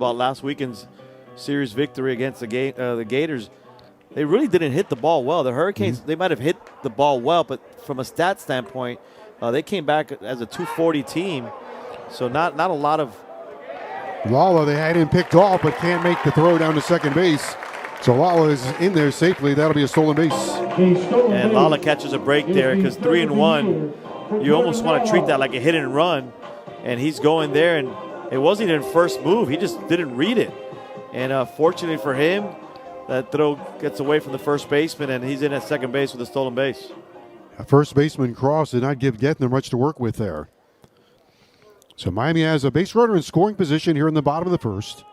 about last weekend's series victory against the Gators. They really didn't hit the ball well. The Hurricanes, they might have hit the ball well, but from a stat standpoint, they came back as a 240 team. So not a lot of. Lala, they had him picked off, but can't make the throw down to second base. So Lala is in there safely. That'll be a stolen base. And Lala catches a break there because 3-1, you almost want to treat that like a hit and run. And he's going there, and it wasn't even first move. He just didn't read it. And fortunately for him, that throw gets away from the first baseman, and he's in at second base with a stolen base. A first baseman cross did not give Gettner much to work with there. So Miami has a base runner in scoring position here in the bottom of the first.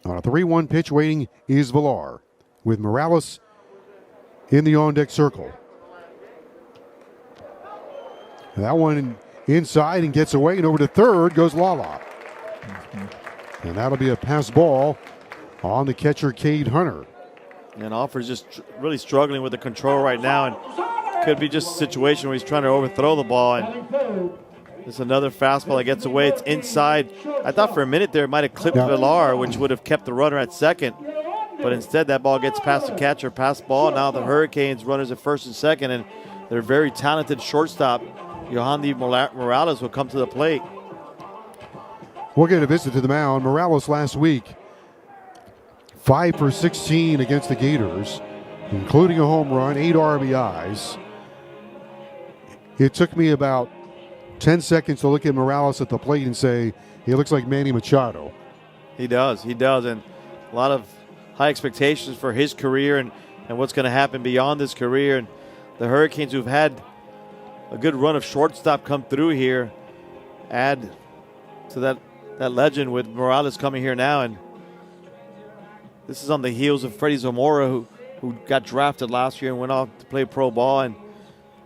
On a 3-1 pitch waiting is Villar with Morales in the on-deck circle. That one inside and gets away, and over to third goes Lala. And that'll be a pass ball on the catcher, Cade Hunter. And Offer's just really struggling with the control right now, and could be just a situation where he's trying to overthrow the ball. And it's another fastball that gets away. It's inside. I thought for a minute there it might have clipped Villar, which would have kept the runner at second. But instead that ball gets past the catcher, pass ball. Now the Hurricanes runners at first and second, and their very talented shortstop, Yohandy Morales, will come to the plate. We'll get a visit to the mound. Morales last week, 5 for 16 against the Gators, including a home run, 8 RBIs. It took me about 10 seconds to look at Morales at the plate and say, he looks like Manny Machado. He does, and a lot of high expectations for his career and what's going to happen beyond his career. And the Hurricanes, who've had a good run of shortstop come through here, add to that legend with Morales coming here now. And this is on the heels of Freddie Zamora, who got drafted last year and went off to play pro ball. And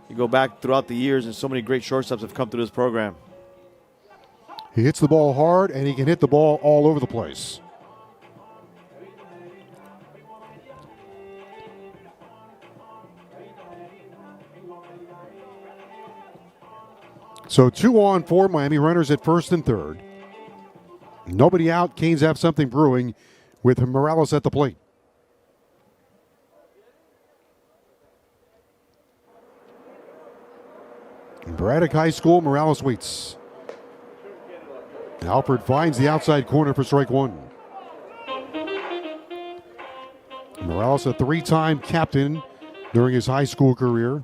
you go back throughout the years, and so many great shortstops have come through this program. He hits the ball hard, and he can hit the ball all over the place. So 2 on for Miami, runners at first and third. Nobody out. Canes have something brewing with Morales at the plate. Braddock High School, Morales waits. Alford finds the outside corner for strike one. Morales, a 3-time captain during his high school career.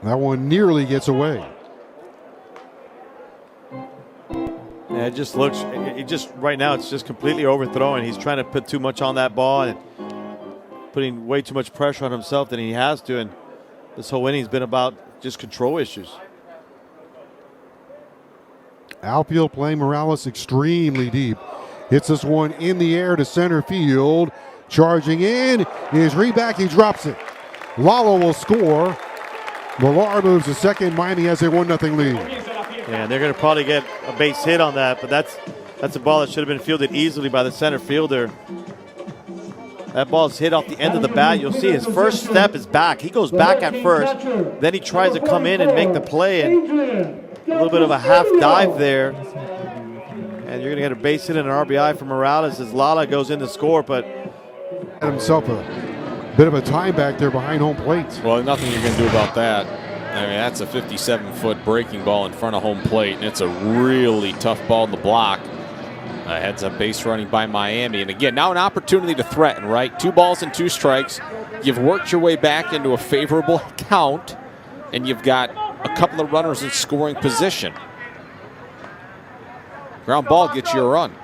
That one nearly gets away. Yeah, it just looks, right now it's just completely overthrown. He's trying to put too much on that ball and putting way too much pressure on himself than he has to. And this whole inning's been about just control issues. Outfield playing Morales extremely deep. Hits this one in the air to center field. Charging in is Reback. He drops it. Lalo will score. Villar moves to second. Miami has a 1-0 lead. Yeah, they're going to probably get a base hit on that, but that's a ball that should have been fielded easily by the center fielder. That ball's hit off the end of the bat. You'll see his first step is back. He goes back at first. Then he tries to come in and make the play, and a little bit of a half dive there. And you're going to get a base hit and an RBI from Morales as Lala goes in to score, but himself a bit of a time back there behind home plate. Well, nothing you can do about that. I mean, that's a 57-foot breaking ball in front of home plate, and it's a really tough ball to block. Heads up base running by Miami. And again, now an opportunity to threaten, right? 2 balls and 2 strikes. You've worked your way back into a favorable count, and you've got a couple of runners in scoring position. Ground ball gets you a run.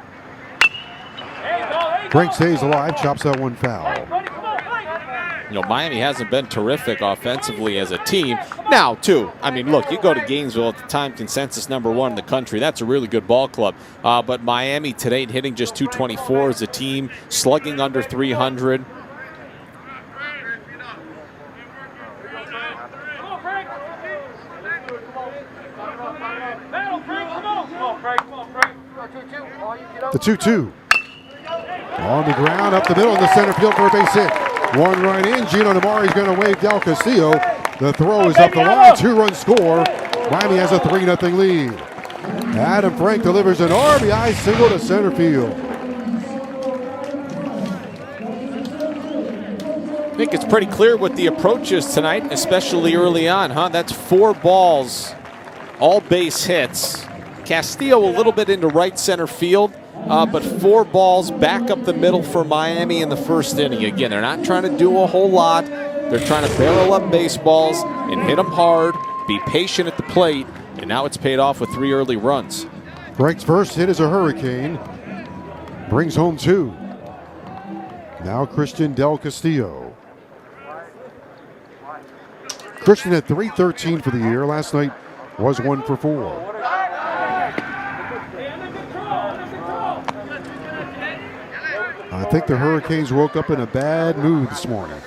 Frank stays alive, chops that one foul. You know, Miami hasn't been terrific offensively as a team. Now, too, I mean, look, you go to Gainesville at the time, consensus #1 in the country. That's a really good ball club. But Miami today hitting just .224 as a team, slugging under .300. The 2-2. On the ground, up the middle in the center field for a base hit. One run in. Gino Namari's going to wave Del Castillo. The throw is up the line. 2-run score. Miami has a 3-0 lead. Adam Frank delivers an RBI single to center field. I think it's pretty clear what the approach is tonight, especially early on, huh? That's 4 balls, all base hits. Castillo a little bit into right center field, but 4 balls back up the middle for Miami in the first inning. Again, they're not trying to do a whole lot. They're trying to barrel up baseballs and hit them hard, be patient at the plate, and now it's paid off with 3 early runs. Frank's first hit is a hurricane. Brings home 2. Now Christian Del Castillo. Christian had .313 for the year. Last night was 1 for 4. I think the Hurricanes woke up in a bad mood this morning.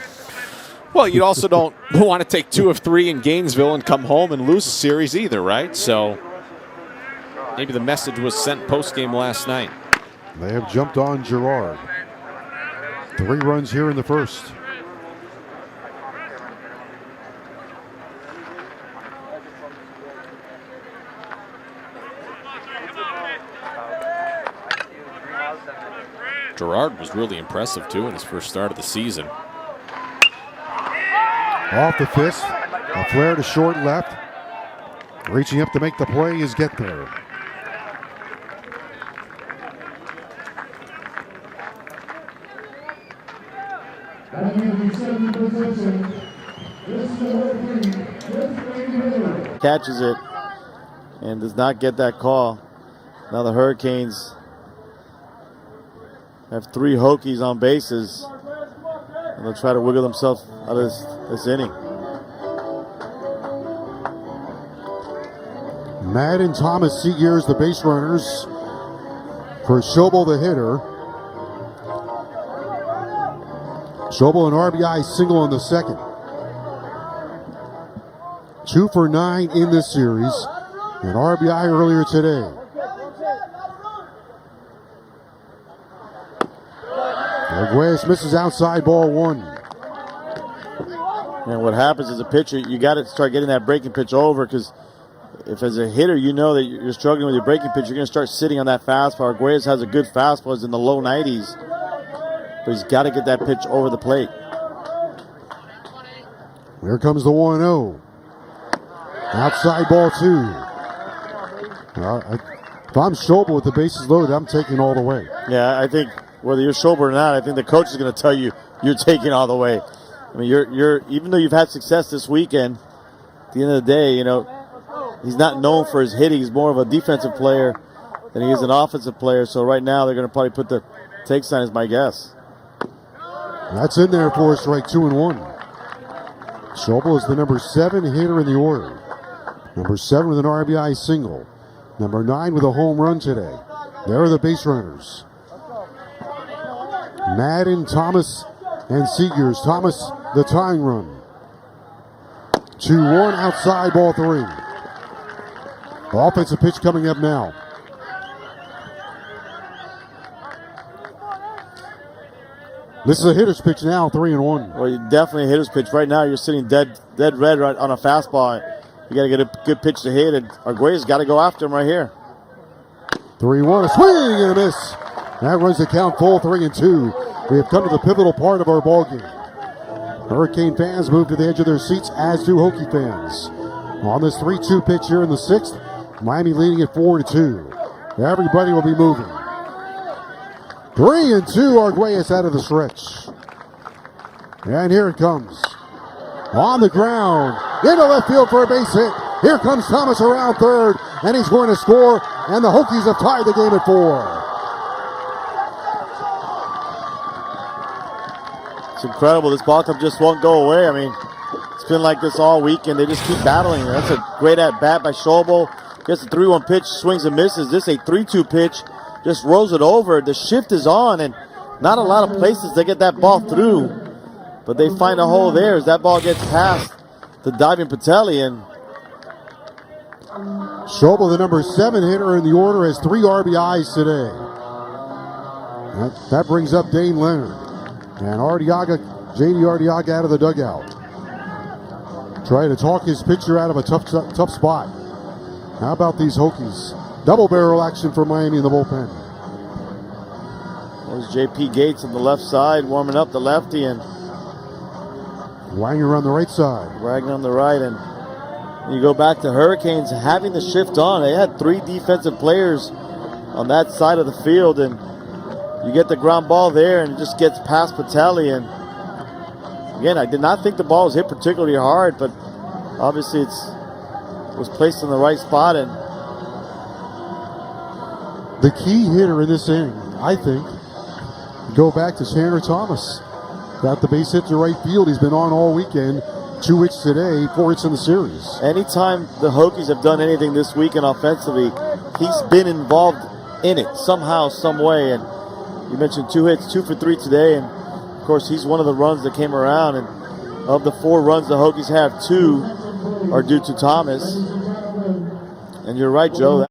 Well, you also don't want to take 2 of 3 in Gainesville and come home and lose a series either, right? So maybe the message was sent post-game last night. They have jumped on Gerard. 3 runs here in the first. Gerard was really impressive, too, in his first start of the season. Off the fist. A flare to short left. Reaching up to make the play is Get There. Catches it and does not get that call. Now the Hurricanes have 3 Hokies on bases, and they'll try to wiggle themselves out of this inning. Madden, Thomas, Seegers, the base runners. For Schobel, the hitter. Schobel, an RBI single in the second. 2 for 9 in this series. An RBI earlier today. Arguez misses outside, ball 1. And what happens as a pitcher, you got to start getting that breaking pitch over, because if as a hitter you know that you're struggling with your breaking pitch, you're going to start sitting on that fastball. Arguez has a good fastball, it's in the low 90s, but he's got to get that pitch over the plate. Here comes the 1-0. Outside, ball 2. If I'm Schobel with the bases loaded, I'm taking all the way. Yeah, I think whether you're sober or not, I think the coach is going to tell you you're taking all the way. I mean, you're even though you've had success this weekend, at the end of the day, you know, he's not known for his hitting. He's more of a defensive player than he is an offensive player. So right now they're going to probably put the take sign, is my guess. That's in there for a strike, 2-1. Schobel is the number 7 hitter in the order. Number 7 with an RBI single. Number 9 with a home run today. There are the base runners. Madden, Thomas, and Seegers. Thomas, the tying run. 2-1 outside, ball 3. Offensive pitch coming up now. This is a hitter's pitch now, 3-1. Well, definitely a hitter's pitch. Right now you're sitting dead red right on a fastball. You got to get a good pitch to hit, and Arguez got to go after him right here. 3-1, a swing and a miss. That runs the count full, 3-2. We have come to the pivotal part of our ballgame. Hurricane fans move to the edge of their seats, as do Hokie fans. On this 3-2 pitch here in the 6th, Miami leading at 4-2. Everybody will be moving. 3-2, Arguez out of the stretch. And here it comes. On the ground, into left field for a base hit. Here comes Thomas around third, and he's going to score, and the Hokies have tied the game at 4. It's incredible. This ball club just won't go away. I mean, it's been like this all weekend. They just keep battling. That's a great at-bat by Schobel. Gets a 3-1 pitch, swings and misses. This is a 3-2 pitch, just rolls it over. The shift is on, and not a lot of places to get that ball through. But they find a hole there as that ball gets past the diving Patelli. And Schobel, the number 7 hitter in the order, has 3 RBIs today. That brings up Dane Leonard. And J.D. Arteaga out of the dugout. Trying to talk his pitcher out of a tough spot. How about these Hokies? Double barrel action for Miami in the bullpen. There's J.P. Gates on the left side, warming up the lefty, and Wagner on the right side. Wagner on the right. And you go back to Hurricanes having the shift on. They had 3 defensive players on that side of the field, and you get the ground ball there and it just gets past Patelli. And again, I did not think the ball was hit particularly hard, but obviously it was placed in the right spot. And the key hitter in this inning, I think, go back to Tanner Thomas. Got the base hit to right field. He's been on all weekend. 2 hits today, 4 hits in the series. Anytime the Hokies have done anything this weekend offensively, he's been involved in it somehow, some way. And you mentioned 2 hits, 2 for 3 today. And of course, he's one of the runs that came around. And of the 4 runs the Hokies have, 2 are due to Thomas. And you're right, Joe.